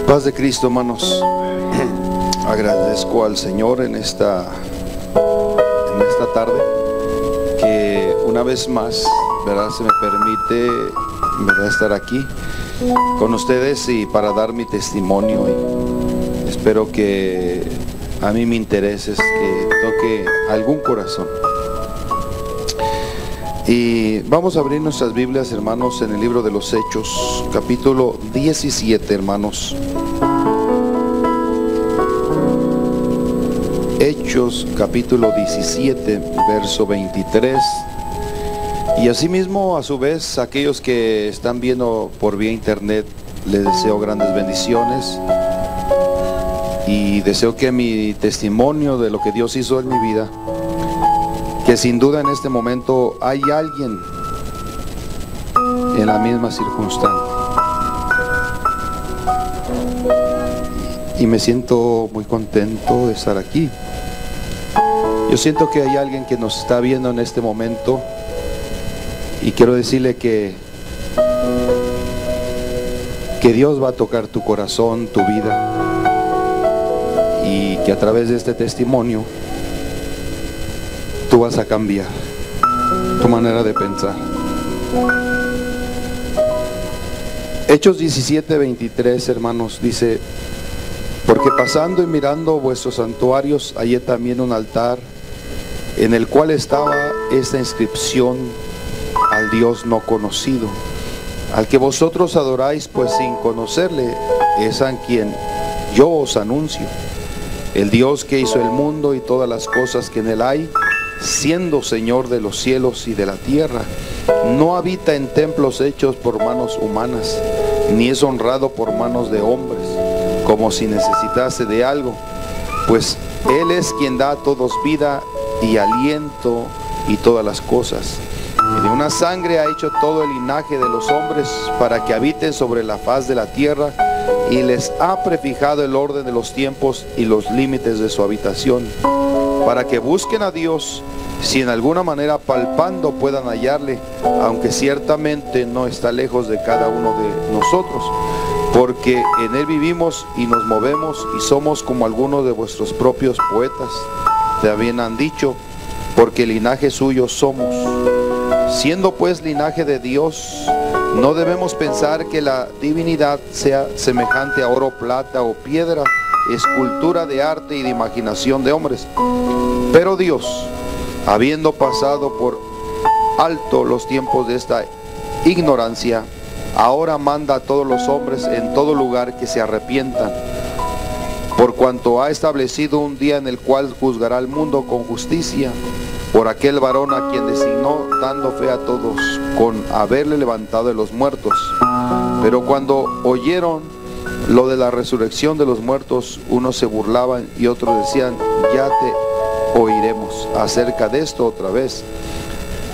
Paz de Cristo, hermanos. Agradezco al Señor en esta tarde que una vez más, ¿verdad?, se me permite, ¿verdad?, estar aquí con ustedes y para dar mi testimonio. Y espero que a mí me interese que toque algún corazón. Y vamos a abrir nuestras Biblias, hermanos, en el libro de los Hechos, capítulo 17, hermanos. Hechos, capítulo 17, verso 23. Y asimismo, a su vez, aquellos que están viendo por vía internet, les deseo grandes bendiciones. Y deseo que mi testimonio de lo que Dios hizo en mi vida, que sin duda en este momento hay alguien en la misma circunstancia. Y me siento muy contento de estar aquí. Yo siento que hay alguien que nos está viendo en este momento y quiero decirle que Dios va a tocar tu corazón, tu vida, y que a través de este testimonio tú vas a cambiar tu manera de pensar. Hechos 17, 23, hermanos, dice: porque pasando y mirando vuestros santuarios, hallé también un altar en el cual estaba esta inscripción: al Dios no conocido, al que vosotros adoráis, pues sin conocerle, es a quien yo os anuncio. El Dios que hizo el mundo y todas las cosas que en él hay, siendo Señor de los cielos y de la tierra, no habita en templos hechos por manos humanas, ni es honrado por manos de hombres, como si necesitase de algo, pues Él es quien da a todos vida y aliento y todas las cosas. Y de una sangre ha hecho todo el linaje de los hombres para que habiten sobre la faz de la tierra, y les ha prefijado el orden de los tiempos y los límites de su habitación, para que busquen a Dios, si en alguna manera palpando puedan hallarle, aunque ciertamente no está lejos de cada uno de nosotros, porque en él vivimos y nos movemos y somos como algunos de vuestros propios poetas también han dicho, porque linaje suyo somos. Siendo pues linaje de Dios, no debemos pensar que la divinidad sea semejante a oro, plata o piedra, escultura de arte y de imaginación de hombres. Pero Dios, habiendo pasado por alto los tiempos de esta ignorancia, ahora manda a todos los hombres en todo lugar que se arrepientan, por cuanto ha establecido un día en el cual juzgará al mundo con justicia, por aquel varón a quien designó, dando fe a todos con haberle levantado de los muertos. Pero cuando oyeron lo de la resurrección de los muertos, unos se burlaban y otros decían: ya te oiremos acerca de esto otra vez.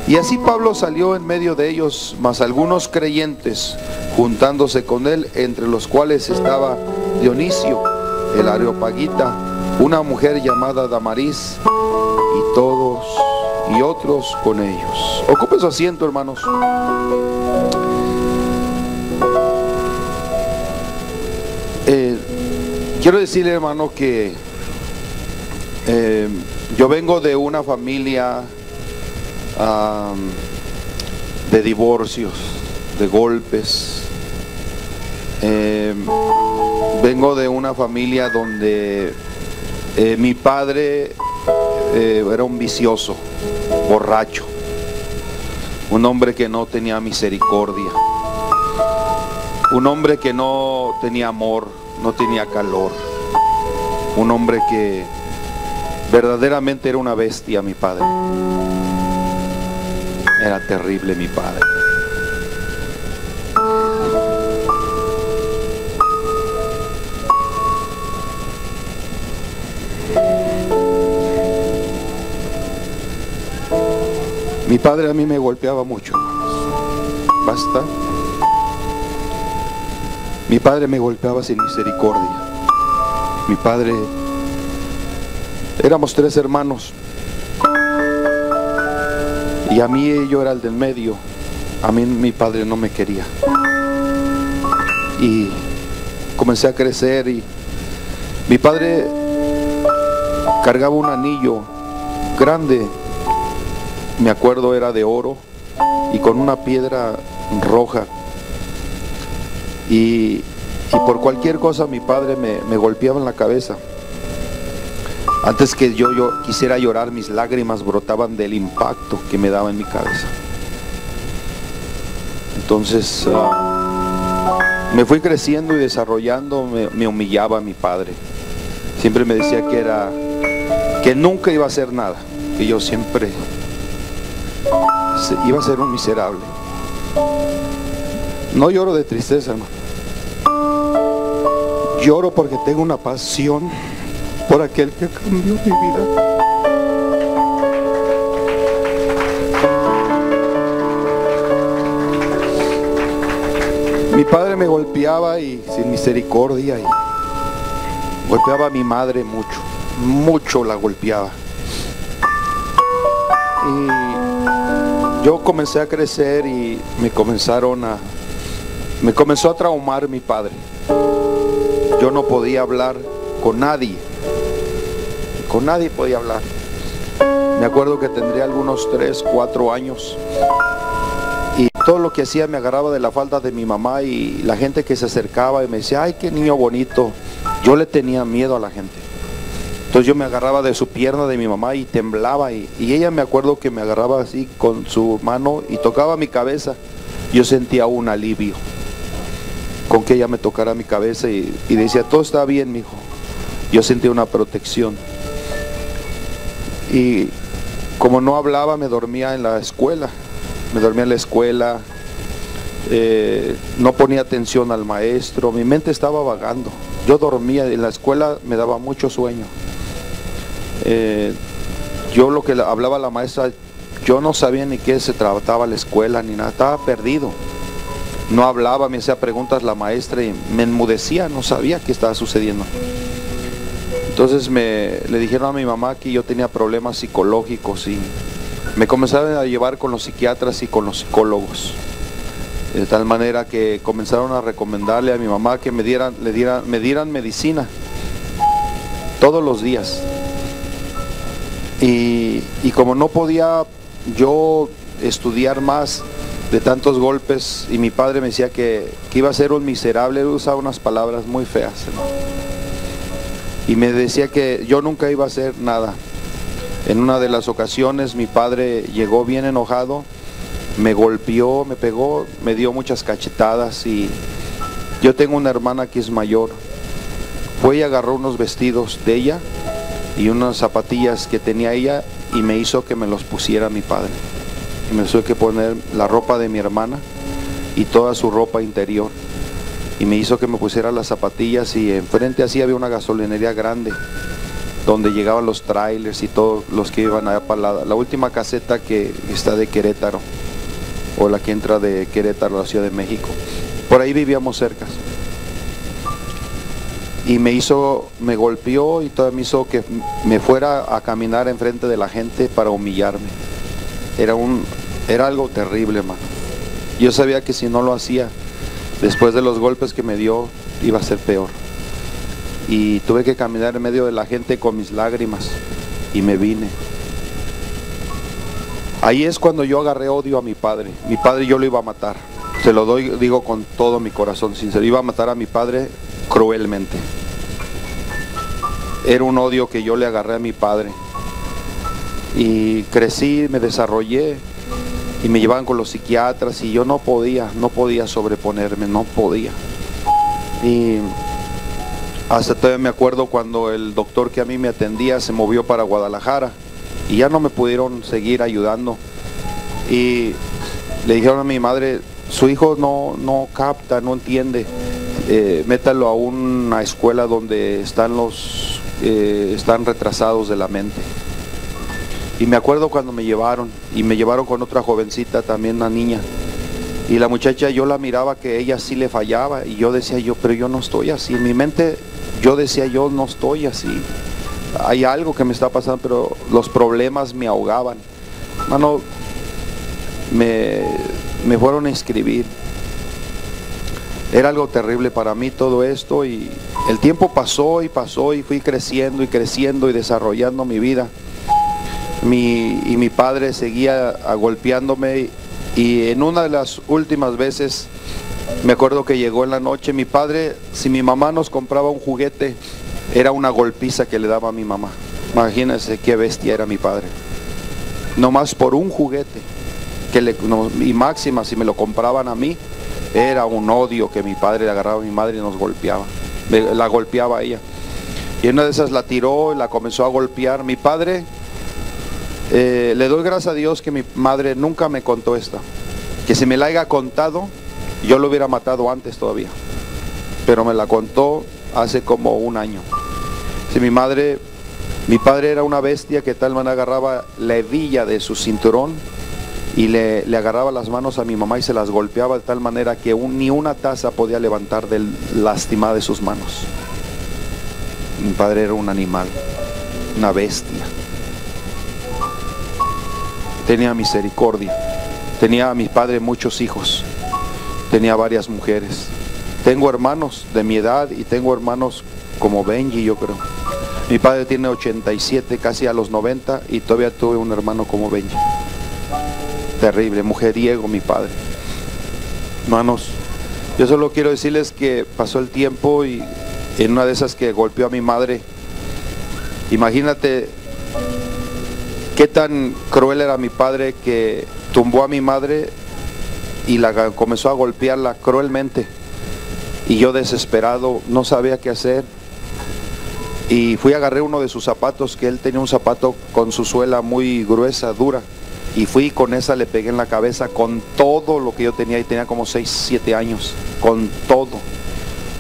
Y así Pablo salió en medio de ellos, mas algunos creyentes juntándose con él, entre los cuales estaba Dionisio el Areopagita, una mujer llamada Damaris, y todos y otros con ellos. Ocupen su asiento, hermanos. Quiero decirle, hermano, que yo vengo de una familia de divorcios, de golpes. Vengo de una familia donde mi padre era un vicioso, borracho, un hombre que no tenía misericordia, un hombre que no tenía amor, no tenía calor, un hombre que verdaderamente era una bestia. Mi padre era terrible, mi padre. Mi padre a mí me golpeaba mucho, hermanos. Basta. Mi padre me golpeaba sin misericordia. Mi padre, éramos 3 hermanos, y a mí yo era el del medio. A mí mi padre no me quería. Y comencé a crecer y mi padre cargaba un anillo grande, me acuerdo era de oro y con una piedra roja. Y por cualquier cosa mi padre me golpeaba en la cabeza. Antes que yo quisiera llorar, mis lágrimas brotaban del impacto que me daba en mi cabeza. Entonces me fui creciendo y desarrollando, me humillaba a mi padre. Siempre me decía que nunca iba a hacer nada, que yo siempre iba a ser un miserable. No lloro de tristeza, hermano. Lloro porque tengo una pasión por aquel que cambió mi vida. Mi padre me golpeaba y sin misericordia, y golpeaba a mi madre mucho la golpeaba. Y yo comencé a crecer y me comenzó a traumar mi padre. Yo no podía hablar con nadie podía hablar. Me acuerdo que tendría algunos 3, 4 años y todo lo que hacía me agarraba de la falda de mi mamá, y la gente que se acercaba y me decía, ay, qué niño bonito. Yo le tenía miedo a la gente. Entonces yo me agarraba de su pierna de mi mamá y temblaba, y ella, me acuerdo que me agarraba así con su mano y tocaba mi cabeza. Yo sentía un alivio con que ella me tocara mi cabeza y decía, todo está bien, mijo. Yo sentía una protección. Y como no hablaba, me dormía en la escuela. No ponía atención al maestro, mi mente estaba vagando. Yo dormía en la escuela, me daba mucho sueño. Yo lo que hablaba la maestra, yo no sabía ni qué se trataba la escuela ni nada, estaba perdido. No hablaba, me hacía preguntas la maestra y me enmudecía, no sabía qué estaba sucediendo. Entonces le dijeron a mi mamá que yo tenía problemas psicológicos y me comenzaron a llevar con los psiquiatras y con los psicólogos. De tal manera que comenzaron a recomendarle a mi mamá que me dieran medicina todos los días. Y como no podía yo estudiar más de tantos golpes, y mi padre me decía que iba a ser un miserable, usaba unas palabras muy feas, hermano. Y me decía que yo nunca iba a hacer nada. En una de las ocasiones mi padre llegó bien enojado, me golpeó, me pegó, me dio muchas cachetadas, y yo tengo una hermana que es mayor. Fue y agarró unos vestidos de ella y unas zapatillas que tenía ella y me hizo que me los pusiera mi padre. Y me tuve que poner la ropa de mi hermana y toda su ropa interior. Y me hizo que me pusiera las zapatillas, y enfrente así había una gasolinería grande donde llegaban los trailers y todos los que iban allá para la última caseta que está de Querétaro, o la que entra de Querétaro a la Ciudad de México. Por ahí vivíamos cerca. Y me golpeó y todavía me hizo que me fuera a caminar enfrente de la gente para humillarme. Era algo terrible, hermano. Yo sabía que si no lo hacía, después de los golpes que me dio, iba a ser peor. Y tuve que caminar en medio de la gente con mis lágrimas, y me vine. Ahí es cuando yo agarré odio a mi padre. Mi padre yo lo iba a matar. Se lo digo con todo mi corazón sincero. Iba a matar a mi padre cruelmente. Era un odio que yo le agarré a mi padre. Y crecí, me desarrollé, y me llevaban con los psiquiatras, y yo no podía sobreponerme, no podía. Y hasta todavía me acuerdo cuando el doctor que a mí me atendía se movió para Guadalajara, y ya no me pudieron seguir ayudando. Y le dijeron a mi madre, su hijo no capta, no entiende, métalo a una escuela donde están están retrasados de la mente. Y me acuerdo cuando me llevaron con otra jovencita, también una niña, y la muchacha, yo la miraba que ella sí le fallaba, y yo decía pero yo no estoy así. En mi mente yo decía, yo no estoy así, hay algo que me está pasando, pero los problemas me ahogaban. Hermano, me fueron a inscribir. Era algo terrible para mí todo esto, y el tiempo pasó y pasó y fui creciendo y creciendo y desarrollando mi vida. Mi padre seguía golpeándome, y en una de las últimas veces me acuerdo que llegó en la noche. Mi padre, si mi mamá nos compraba un juguete, era una golpiza que le daba a mi mamá. Imagínense qué bestia era mi padre. Nomás por un juguete y máxima, si me lo compraban a mí, era un odio que mi padre le agarraba a mi madre y nos golpeaba. La golpeaba a ella. Y una de esas la tiró y la comenzó a golpear. Mi padre, le doy gracias a Dios que mi madre nunca me contó esta. Que si me la haya contado, yo lo hubiera matado antes todavía. Pero me la contó hace como un año. Si mi padre era una bestia que tal manera agarraba la hebilla de su cinturón y le agarraba las manos a mi mamá y se las golpeaba de tal manera que ni una taza podía levantar del lastimada de sus manos. Mi padre era un animal, una bestia. Tenía misericordia. Tenía a mi padre muchos hijos. Tenía varias mujeres. Tengo hermanos de mi edad y tengo hermanos como Benji, yo creo. Mi padre tiene 87, casi a los 90, y todavía tuve un hermano como Benji. Terrible, mujeriego mi padre. Hermanos, yo solo quiero decirles que pasó el tiempo y en una de esas que golpeó a mi madre, imagínate qué tan cruel era mi padre que tumbó a mi madre y comenzó a golpearla cruelmente. Y yo desesperado, no sabía qué hacer. Y fui a agarré uno de sus zapatos, que él tenía un zapato con su suela muy gruesa, dura. Y fui con esa, le pegué en la cabeza con todo lo que yo tenía, y tenía como 6, 7 años, con todo.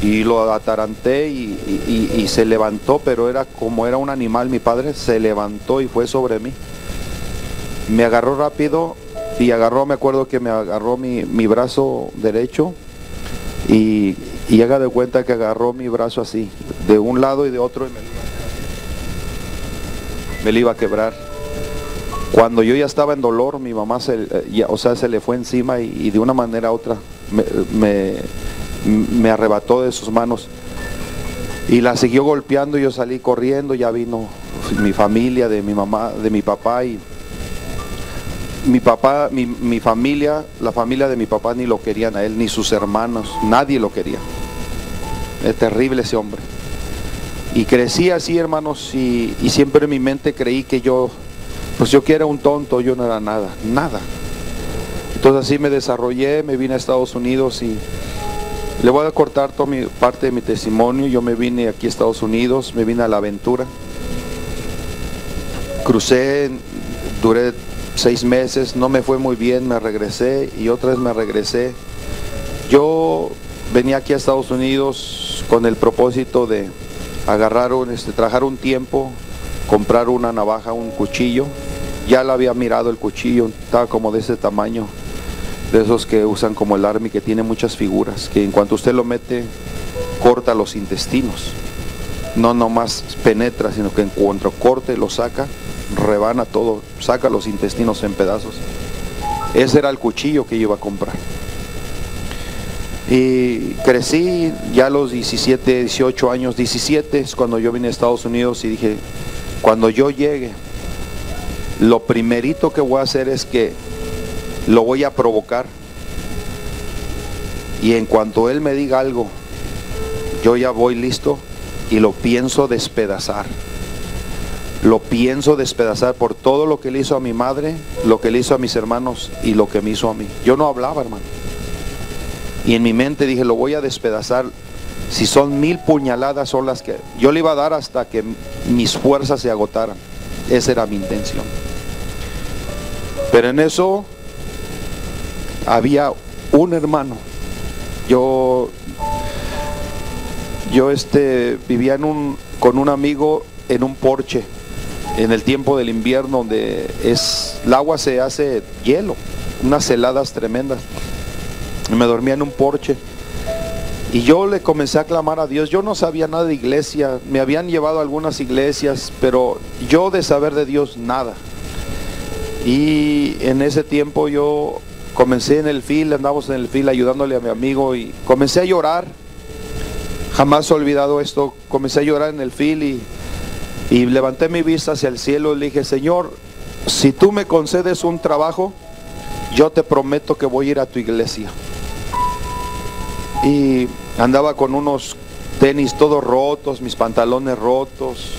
Y lo ataranté y se levantó, pero era como era un animal. Mi padre se levantó y fue sobre mí. Me agarró rápido y me acuerdo que me agarró mi brazo derecho y haga de cuenta que agarró mi brazo así, de un lado y de otro, y me lo iba a quebrar. Cuando yo ya estaba en dolor, mi mamá se le fue encima y de una manera u otra me arrebató de sus manos y la siguió golpeando. Yo salí corriendo, ya vino mi familia, de mi mamá, de mi papá, y mi familia, la familia de mi papá ni lo querían a él, ni sus hermanos, nadie lo quería. Es terrible ese hombre. Y crecí así, hermanos, y siempre en mi mente creí que yo que era un tonto, yo no era nada. Entonces así me desarrollé, me vine a Estados Unidos, y le voy a cortar toda parte de mi testimonio. Yo me vine aquí a Estados Unidos, me vine a la aventura. Crucé, duré 6 meses, no me fue muy bien, me regresé y otra vez me regresé. Yo venía aquí a Estados Unidos con el propósito de trabajar un tiempo, comprar una navaja, un cuchillo. Ya lo había mirado el cuchillo, estaba como de ese tamaño, de esos que usan como el Army, que tiene muchas figuras, que en cuanto usted lo mete, corta los intestinos. No nomás penetra, sino que en cuanto corte, lo saca, rebana todo, saca los intestinos en pedazos. Ese era el cuchillo que yo iba a comprar. Y crecí ya a los 17, 18 años. 17 es cuando yo vine a Estados Unidos, y dije, cuando yo llegue, lo primerito que voy a hacer es que lo voy a provocar, y en cuanto él me diga algo, yo ya voy listo y lo pienso despedazar. Lo pienso despedazar por todo lo que le hizo a mi madre, lo que le hizo a mis hermanos y lo que me hizo a mí. Yo no hablaba, hermano, y en mi mente dije, lo voy a despedazar. Si son 1000 puñaladas, son las que yo le iba a dar hasta que mis fuerzas se agotaran. Esa era mi intención. Pero en eso había un hermano. Yo vivía con un amigo en un porche en el tiempo del invierno, donde el agua se hace hielo, unas heladas tremendas. Y me dormía en un porche. Y yo le comencé a clamar a Dios. Yo no sabía nada de iglesia, me habían llevado a algunas iglesias, pero yo de saber de Dios nada. Y en ese tiempo yo comencé en el fil, andábamos en el fil ayudándole a mi amigo y comencé a llorar. Jamás he olvidado esto. Comencé a llorar en el fil y levanté mi vista hacia el cielo y le dije: Señor, si tú me concedes un trabajo, yo te prometo que voy a ir a tu iglesia. Y andaba con unos tenis todos rotos, mis pantalones rotos,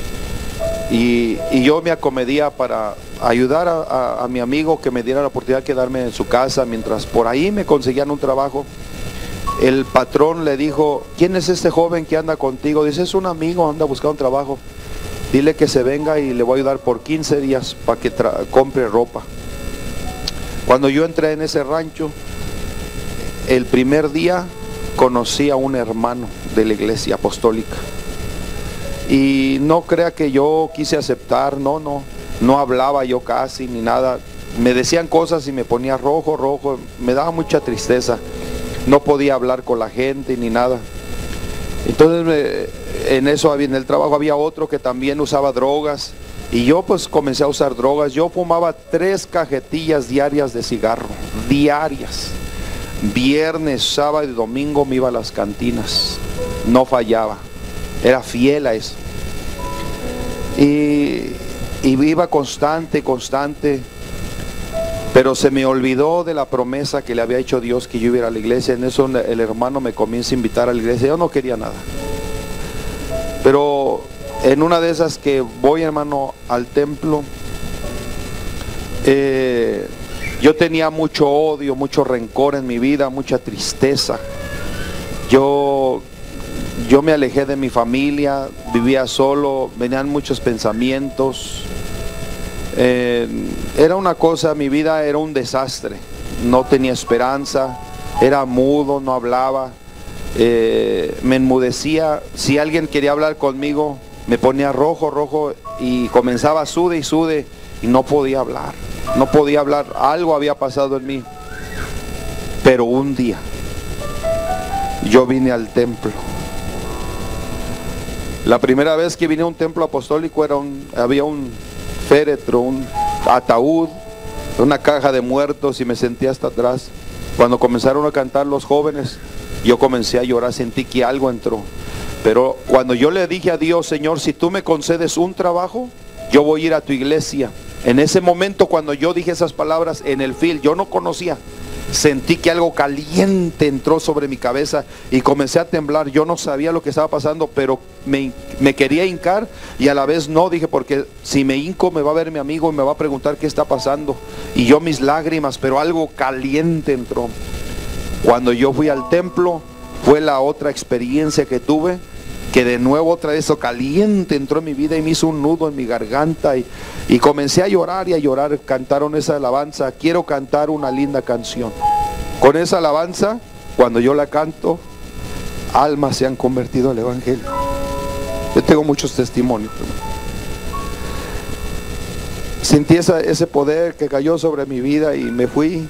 y yo me acomedía para ayudar a mi amigo que me diera la oportunidad de quedarme en su casa mientras por ahí me conseguían un trabajo. El patrón le dijo: ¿quién es este joven que anda contigo? Dice: es un amigo, anda buscando un trabajo. Dile que se venga y le voy a ayudar por 15 días para que compre ropa. Cuando yo entré en ese rancho, el primer día conocí a un hermano de la iglesia apostólica. Y no crea que yo quise aceptar, no hablaba yo casi ni nada. Me decían cosas y me ponía rojo, me daba mucha tristeza. No podía hablar con la gente ni nada. Entonces en el trabajo había otro que también usaba drogas. Y yo pues comencé a usar drogas. Yo fumaba 3 cajetillas diarias de cigarro, diarias. Viernes, sábado y domingo me iba a las cantinas. No fallaba. Era fiel a eso. Y iba constante. Pero se me olvidó de la promesa que le había hecho Dios que yo iba a ir a la iglesia. En eso el hermano me comienza a invitar a la iglesia. Yo no quería nada. Pero en una de esas que voy, hermano, al templo, yo tenía mucho odio, mucho rencor en mi vida, mucha tristeza. Yo me alejé de mi familia, vivía solo, venían muchos pensamientos. Era una cosa, mi vida era un desastre. No tenía esperanza, era mudo, no hablaba, me enmudecía. Si alguien quería hablar conmigo, me ponía rojo y comenzaba sude y no podía hablar. Algo había pasado en mí. Pero un día yo vine al templo. La primera vez que vine a un templo apostólico había un féretro, un ataúd, una caja de muertos, y me senté hasta atrás. Cuando comenzaron a cantar los jóvenes, yo comencé a llorar, sentí que algo entró. Pero cuando yo le dije a Dios: Señor, si tú me concedes un trabajo, yo voy a ir a tu iglesia. En ese momento, cuando yo dije esas palabras en el fil, yo no conocía, sentí que algo caliente entró sobre mi cabeza y comencé a temblar. Yo no sabía lo que estaba pasando, pero me quería hincar y a la vez no, dije, porque si me hinco me va a ver mi amigo y me va a preguntar qué está pasando. Y yo mis lágrimas, pero algo caliente entró. Cuando yo fui al templo, fue la otra experiencia que tuve, que de nuevo otra vez eso caliente entró en mi vida y me hizo un nudo en mi garganta y comencé a llorar y a llorar. Cantaron esa alabanza: quiero cantar una linda canción. Con esa alabanza, cuando yo la canto, almas se han convertido al evangelio. Yo tengo muchos testimonios. Sentí ese poder que cayó sobre mi vida y me fui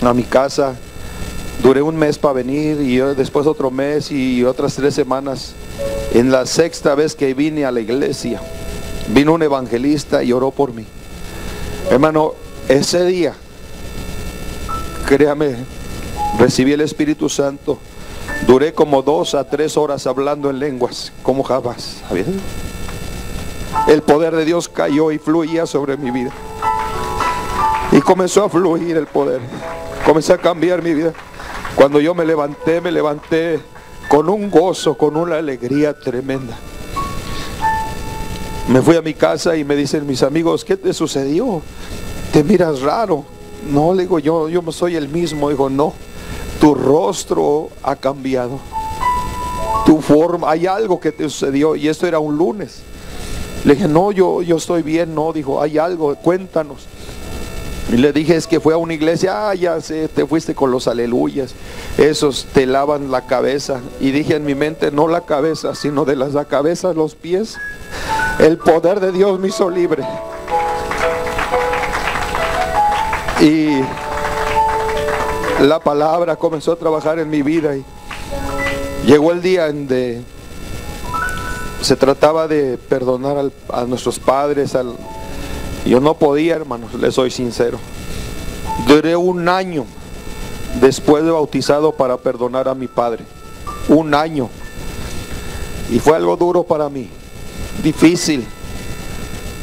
a mi casa. Duré un mes para venir y yo después otro mes y otras 3 semanas. En la 6ª vez que vine a la iglesia, vino un evangelista y oró por mí. Hermano, ese día, créame, recibí el Espíritu Santo. Duré como 2 a 3 horas hablando en lenguas, como jamás. El poder de Dios cayó y fluía sobre mi vida. Y comenzó a fluir el poder. Comencé a cambiar mi vida. Cuando yo me levanté con un gozo, con una alegría tremenda. Me fui a mi casa y me dicen mis amigos: ¿qué te sucedió? Te miras raro. No, le digo, yo no soy el mismo. Digo: no, tu rostro ha cambiado, tu forma, hay algo que te sucedió. Y esto era un lunes. Le dije: no, yo estoy bien. No, dijo: hay algo, cuéntanos. Y le dije: es que fue a una iglesia. Ya sé, te fuiste con los aleluyas, esos te lavan la cabeza. Y dije en mi mente: no la cabeza, sino de la cabeza a los pies. El poder de Dios me hizo libre. Y la palabra comenzó a trabajar en mi vida. Y llegó el día en que se trataba de perdonar a nuestros padres. Yo no podía, hermanos, les soy sincero. Duré un año después de bautizado para perdonar a mi padre. Un año. Y fue algo duro para mí, difícil.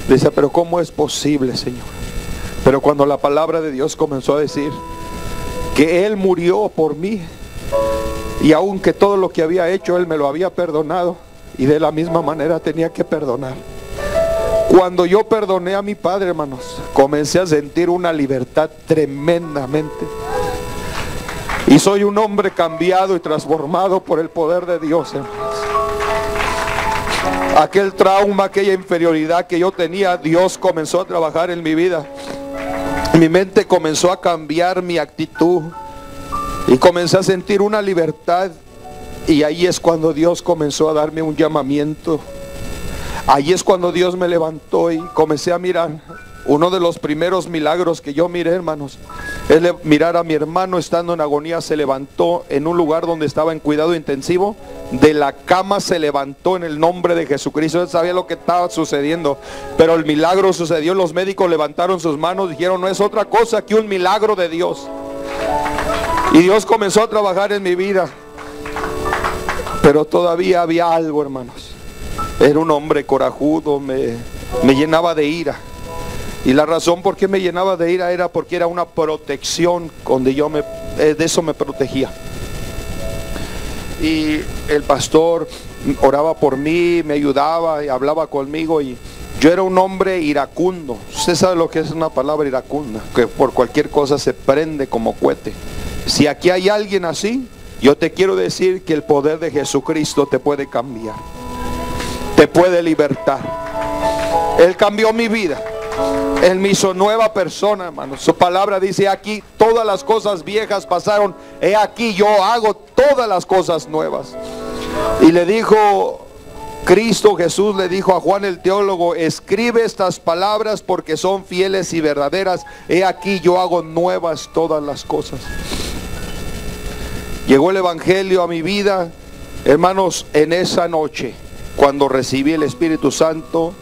Dice, pero ¿cómo es posible, Señor? Pero cuando la palabra de Dios comenzó a decir que Él murió por mí, y aunque todo lo que había hecho Él me lo había perdonado, y de la misma manera tenía que perdonar. Cuando yo perdoné a mi padre, hermanos, comencé a sentir una libertad tremendamente. Y soy un hombre cambiado y transformado por el poder de Dios, hermanos. Aquel trauma, aquella inferioridad que yo tenía, Dios comenzó a trabajar en mi vida. Mi mente comenzó a cambiar, mi actitud, y comencé a sentir una libertad. Y ahí es cuando Dios comenzó a darme un llamamiento. Ahí es cuando Dios me levantó y comencé a mirar. Uno de los primeros milagros que yo miré, hermanos, es mirar a mi hermano estando en agonía. Se levantó en un lugar donde estaba en cuidado intensivo. De la cama se levantó en el nombre de Jesucristo. Él sabía lo que estaba sucediendo, pero el milagro sucedió. Los médicos levantaron sus manos, dijeron, no es otra cosa que un milagro de Dios. Y Dios comenzó a trabajar en mi vida. Pero todavía había algo, hermanos. Era un hombre corajudo, me llenaba de ira. Y la razón por qué me llenaba de ira era porque era una protección donde yo de eso me protegía. Y el pastor oraba por mí, me ayudaba y hablaba conmigo, y yo era un hombre iracundo. Usted sabe lo que es una palabra iracunda, que por cualquier cosa se prende como cohete. Si aquí hay alguien así, yo te quiero decir que el poder de Jesucristo te puede cambiar, te puede libertar. Él cambió mi vida. Él me hizo nueva persona, hermano. Su palabra dice aquí, todas las cosas viejas pasaron, he aquí yo hago todas las cosas nuevas. Y le dijo Cristo Jesús, le dijo a Juan el teólogo, escribe estas palabras porque son fieles y verdaderas. He aquí yo hago nuevas todas las cosas. Llegó el evangelio a mi vida, hermanos, en esa noche, cuando recibí el Espíritu Santo.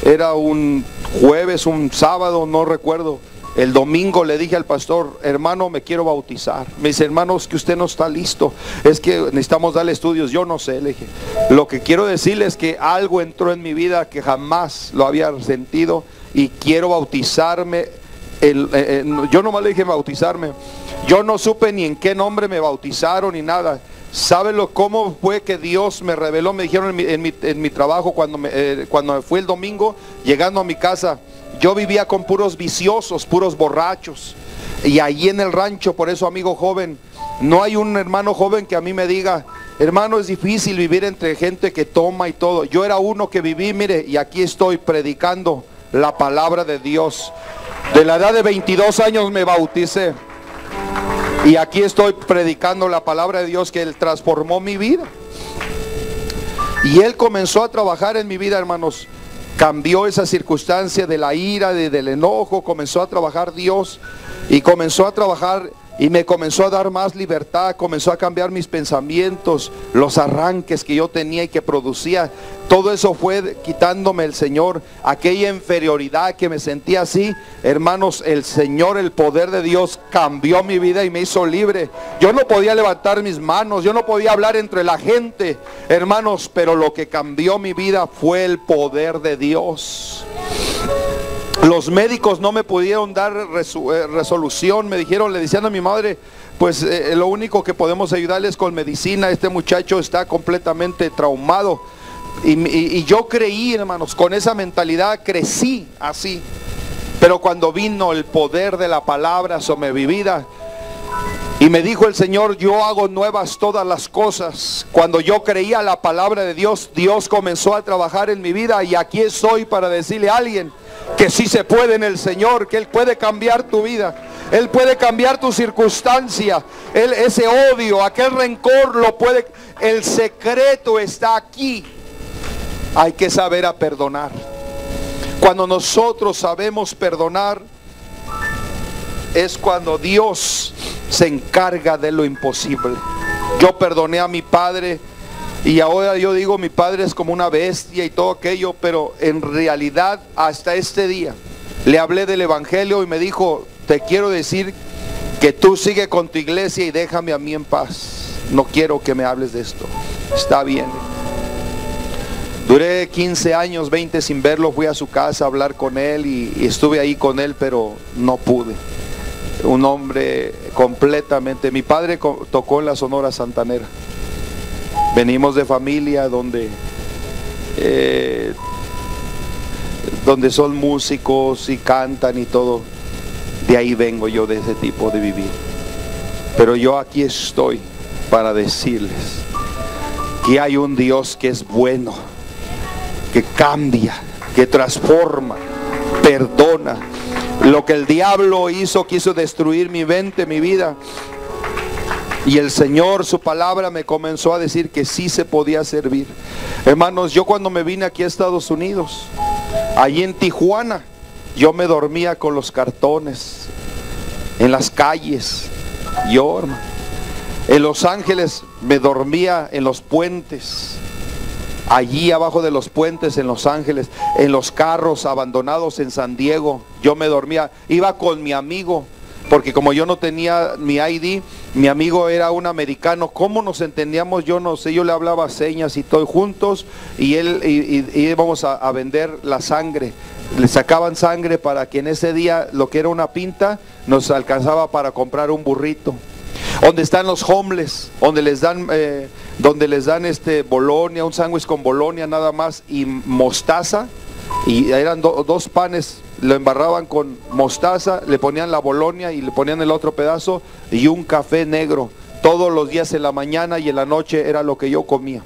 Era un jueves, un sábado, no recuerdo. El domingo le dije al pastor, hermano, me quiero bautizar. Me dice, hermano, es que usted no está listo, es que necesitamos darle estudios. Yo no sé, le dije, lo que quiero decirle es que algo entró en mi vida que jamás lo había sentido, y quiero bautizarme. Yo nomás le dije bautizarme. Yo no supe ni en qué nombre me bautizaron ni nada. ¿Saben cómo fue que Dios me reveló? Me dijeron en mi trabajo cuando me fui el domingo, llegando a mi casa, yo vivía con puros viciosos, puros borrachos. Y allí en el rancho, por eso, amigo joven, no hay un hermano joven que a mí me diga, hermano, es difícil vivir entre gente que toma y todo. Yo era uno que viví, mire, y aquí estoy predicando la palabra de Dios. De la edad de 22 años me bauticé. Y aquí estoy predicando la palabra de Dios, que Él transformó mi vida. Y Él comenzó a trabajar en mi vida, hermanos. Cambió esa circunstancia de la ira, del enojo. Comenzó a trabajar Dios. Y comenzó a trabajar y me comenzó a dar más libertad. Comenzó a cambiar mis pensamientos, los arranques que yo tenía y que producía. Todo eso fue quitándome el Señor, aquella inferioridad que me sentía así. Hermanos, el Señor, el poder de Dios cambió mi vida y me hizo libre. Yo no podía levantar mis manos, yo no podía hablar entre la gente, hermanos, pero lo que cambió mi vida fue el poder de Dios. Los médicos no me pudieron dar resolución. Me dijeron, le decían a mi madre, pues lo único que podemos ayudarles es con medicina. Este muchacho está completamente traumado. Y yo creí, hermanos, con esa mentalidad crecí así. Pero cuando vino el poder de la palabra sobre mi vida, y me dijo el Señor, yo hago nuevas todas las cosas. Cuando yo creía la palabra de Dios, Dios comenzó a trabajar en mi vida. Y aquí estoy para decirle a alguien que sí se puede en el Señor, que Él puede cambiar tu vida, Él puede cambiar tu circunstancia. Ese odio, aquel rencor lo puede. El secreto está aquí. Hay que saber a perdonar. Cuando nosotros sabemos perdonar, es cuando Dios se encarga de lo imposible. Yo perdoné a mi padre, y ahora yo digo, mi padre es como una bestia y todo aquello, pero en realidad hasta este día le hablé del evangelio y me dijo, te quiero decir que tú sigue con tu iglesia y déjame a mí en paz. No quiero que me hables de esto. Está bien. Duré 15 años, 20 sin verlo. Fui a su casa a hablar con él y estuve ahí con él, pero no pude. Un hombre completamente. Mi padre tocó en la Sonora Santanera. Venimos de familia donde son músicos y cantan y todo. De ahí vengo yo, de ese tipo de vivir. Pero yo aquí estoy para decirles que hay un Dios que es bueno, que cambia, que transforma, perdona. Lo que el diablo hizo, quiso destruir mi mente, mi vida. Y el Señor, su palabra me comenzó a decir que sí se podía servir. Hermanos, yo cuando me vine aquí a Estados Unidos, allí en Tijuana, yo me dormía con los cartones en las calles. Yo, hermano, en Los Ángeles me dormía en los puentes. Allí abajo de los puentes en Los Ángeles, en los carros abandonados en San Diego, yo me dormía. Iba con mi amigo, porque como yo no tenía mi ID, mi amigo era un americano. ¿Cómo nos entendíamos? Yo no sé, yo le hablaba señas y todo juntos, y él íbamos a vender la sangre. Le sacaban sangre para que en ese día lo que era una pinta nos alcanzaba para comprar un burrito. Donde están los homeless, donde les dan bolonia, un sándwich con bolonia nada más y mostaza, y eran dos panes, lo embarraban con mostaza, le ponían la bolonia y le ponían el otro pedazo y un café negro. Todos los días en la mañana y en la noche era lo que yo comía.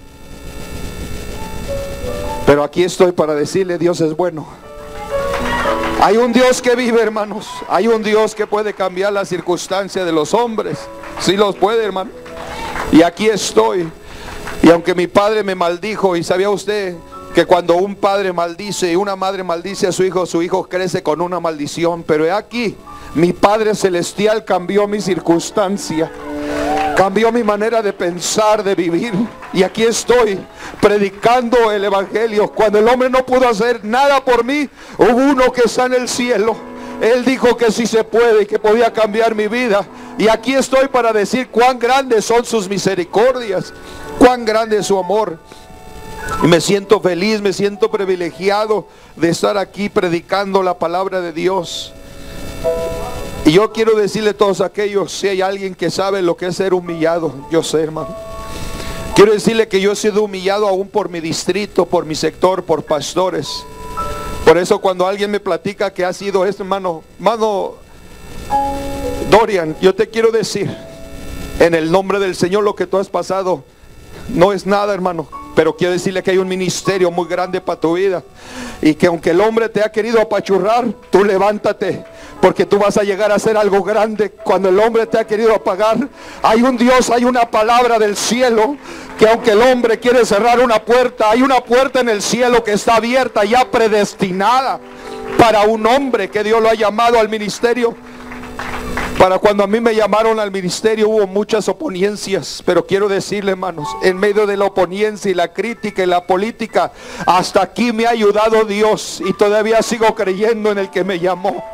Pero aquí estoy para decirle, Dios es bueno. Hay un Dios que vive, hermanos. Hay un Dios que puede cambiar la circunstancia de los hombres. Sí los puede, hermano. Y aquí estoy. Y aunque mi padre me maldijo, y sabía usted que cuando un padre maldice y una madre maldice a su hijo crece con una maldición. Pero aquí, mi Padre Celestial cambió mi circunstancia, cambió mi manera de pensar, de vivir. Y aquí estoy predicando el evangelio. Cuando el hombre no pudo hacer nada por mí, hubo uno que está en el cielo. Él dijo que sí se puede y que podía cambiar mi vida. Y aquí estoy para decir cuán grandes son sus misericordias, cuán grande es su amor. Y me siento feliz, me siento privilegiado de estar aquí predicando la palabra de Dios. Y yo quiero decirle a todos aquellos, si hay alguien que sabe lo que es ser humillado, yo sé, hermano. Quiero decirle que yo he sido humillado aún por mi distrito, por mi sector, por pastores. Por eso cuando alguien me platica que ha sido esto, hermano Dorian, yo te quiero decir, en el nombre del Señor, lo que tú has pasado no es nada, hermano. Pero quiero decirle que hay un ministerio muy grande para tu vida. Y que aunque el hombre te ha querido apachurrar, tú levántate, porque tú vas a llegar a hacer algo grande. Cuando el hombre te ha querido apagar, hay un Dios, hay una palabra del cielo, que aunque el hombre quiere cerrar una puerta, hay una puerta en el cielo que está abierta, ya predestinada para un hombre que Dios lo ha llamado al ministerio. Para cuando a mí me llamaron al ministerio hubo muchas oponencias, pero quiero decirle, hermanos, en medio de la oponencia y la crítica y la política, hasta aquí me ha ayudado Dios, y todavía sigo creyendo en el que me llamó.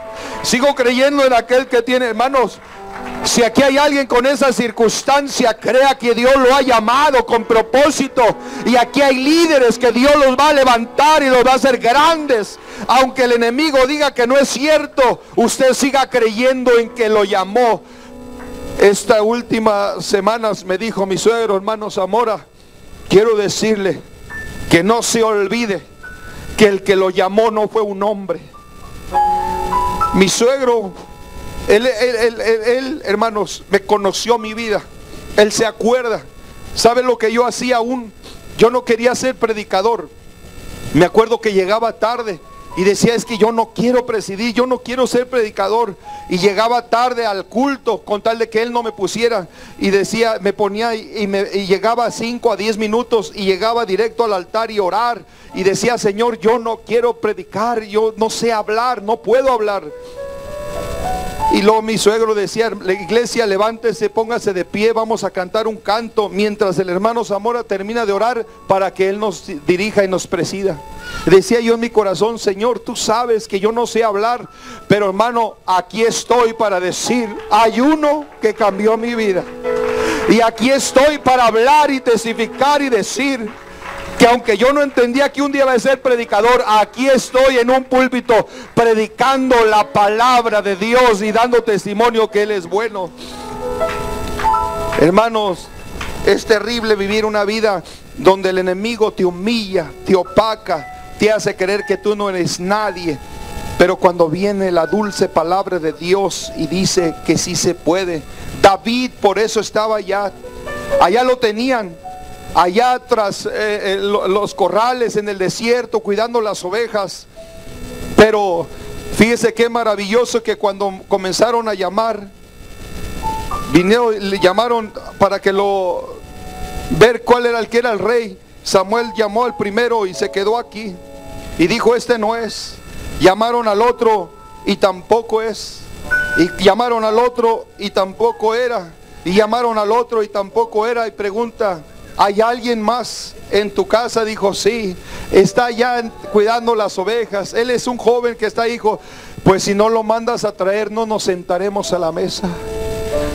Sigo creyendo en aquel que tiene, hermanos. Si aquí hay alguien con esa circunstancia, crea que Dios lo ha llamado con propósito. Y aquí hay líderes que Dios los va a levantar y los va a hacer grandes. Aunque el enemigo diga que no es cierto, usted siga creyendo en que lo llamó. Esta última semanas me dijo mi suegro, hermano Zamora, quiero decirle que no se olvide que el que lo llamó no fue un hombre. Mi suegro, él, hermanos, me conoció mi vida. Él se acuerda. ¿Sabe lo que yo hacía aún? Yo no quería ser predicador. Me acuerdo que llegaba tarde y decía, es que yo no quiero presidir, yo no quiero ser predicador. Y llegaba tarde al culto con tal de que él no me pusiera. Y decía, me ponía y llegaba 5 a 10 minutos y llegaba directo al altar y orar. Y decía, Señor, yo no quiero predicar, yo no sé hablar, no puedo hablar. Y luego mi suegro decía: la iglesia, levántese, póngase de pie, vamos a cantar un canto mientras el hermano Zamora termina de orar para que él nos dirija y nos presida. Decía yo en mi corazón: Señor, tú sabes que yo no sé hablar, pero hermano, aquí estoy para decir: hay uno que cambió mi vida. Y aquí estoy para hablar y testificar y decir que aunque yo no entendía que un día iba a ser predicador, aquí estoy en un púlpito predicando la palabra de Dios y dando testimonio que Él es bueno. Hermanos, es terrible vivir una vida donde el enemigo te humilla, te opaca, te hace creer que tú no eres nadie. Pero cuando viene la dulce palabra de Dios y dice que sí se puede. David por eso estaba allá lo tenían, allá tras los corrales en el desierto, cuidando las ovejas. Pero fíjese qué maravilloso que cuando comenzaron a llamar, le llamaron para que ver cuál era el que era el rey. Samuel llamó al primero y se quedó aquí y dijo: este no es. Llamaron al otro y tampoco es. Y llamaron al otro y tampoco era. Y llamaron al otro y tampoco era. Y pregunta: ¿hay alguien más en tu casa? Dijo: sí, está allá cuidando las ovejas. Él es un joven que está ahí. Dijo: pues si no lo mandas a traer, no nos sentaremos a la mesa.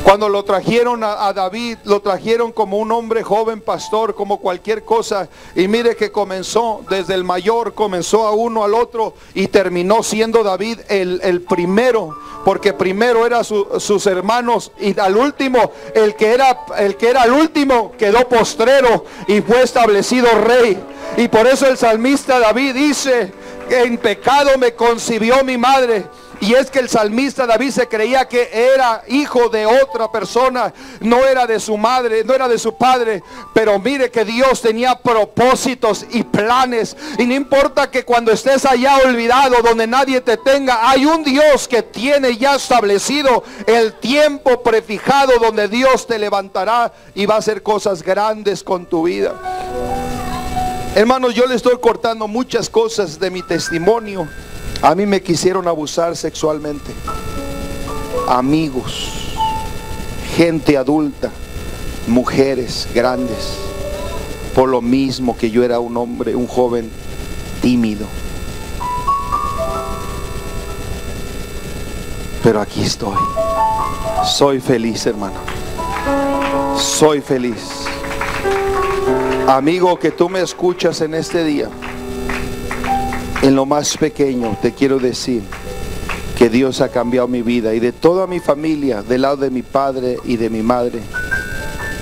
Cuando lo trajeron a David, lo trajeron como un hombre joven, pastor, como cualquier cosa. Y mire que comenzó desde el mayor, comenzó a uno al otro y terminó siendo David el primero. Porque primero eran sus hermanos y al último, el que era el último quedó postrero y fue establecido rey. Y por eso el salmista David dice: en pecado me concibió mi madre. Y es que el salmista David se creía que era hijo de otra persona, no era de su madre, no era de su padre. Pero mire que Dios tenía propósitos y planes. Y no importa que cuando estés allá olvidado, donde nadie te tenga, hay un Dios que tiene ya establecido el tiempo prefijado donde Dios te levantará y va a hacer cosas grandes con tu vida. Hermanos, yo le estoy cortando muchas cosas de mi testimonio. A mí me quisieron abusar sexualmente. Amigos, gente adulta, mujeres grandes. Por lo mismo que yo era un hombre, un joven tímido. Pero aquí estoy. Soy feliz, hermano. Soy feliz. Amigo, que tú me escuchas en este día. En lo más pequeño te quiero decir que Dios ha cambiado mi vida y de toda mi familia, del lado de mi padre y de mi madre.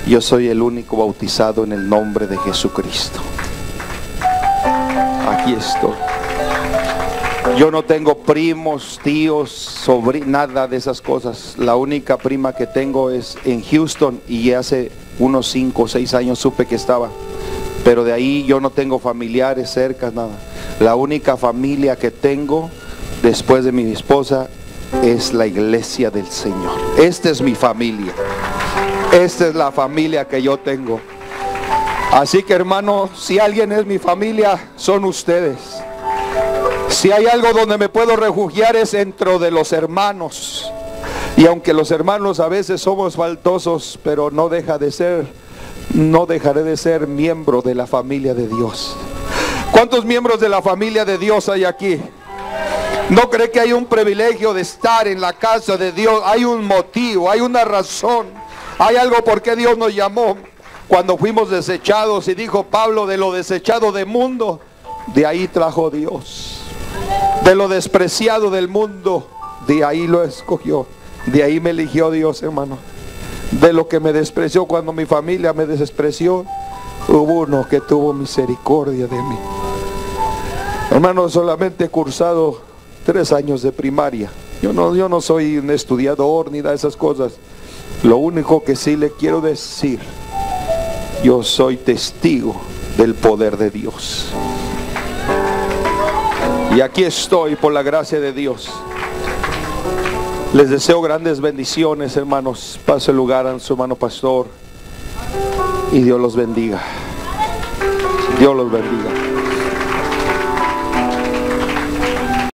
Yo soy el único bautizado en el nombre de Jesucristo. Aquí estoy. Yo no tengo primos, tíos, sobrinos, nada de esas cosas. La única prima que tengo es en Houston y hace unos 5 o 6 años supe que estaba. Pero de ahí yo no tengo familiares cerca, nada. La única familia que tengo después de mi esposa es la iglesia del Señor. Esta es mi familia. Esta es la familia que yo tengo. Así que, hermano, si alguien es mi familia, son ustedes. Si hay algo donde me puedo refugiar es dentro de los hermanos. Y aunque los hermanos a veces somos faltosos, pero no dejaré de ser miembro de la familia de Dios. ¿Cuántos miembros de la familia de Dios hay aquí? ¿No cree que hay un privilegio de estar en la casa de Dios? Hay un motivo, hay una razón, hay algo por qué Dios nos llamó. Cuando fuimos desechados, y dijo Pablo: de lo desechado del mundo, de ahí trajo Dios. De lo despreciado del mundo, de ahí lo escogió. De ahí me eligió Dios, hermano. De lo que me despreció cuando mi familia me despreció, hubo uno que tuvo misericordia de mí. Hermano, solamente he cursado 3 años de primaria. Yo no soy un estudiador ni nada de esas cosas. Lo único que sí le quiero decir: yo soy testigo del poder de Dios. Y aquí estoy por la gracia de Dios. Les deseo grandes bendiciones, hermanos. Pase el lugar a su hermano pastor. Y Dios los bendiga. Dios los bendiga.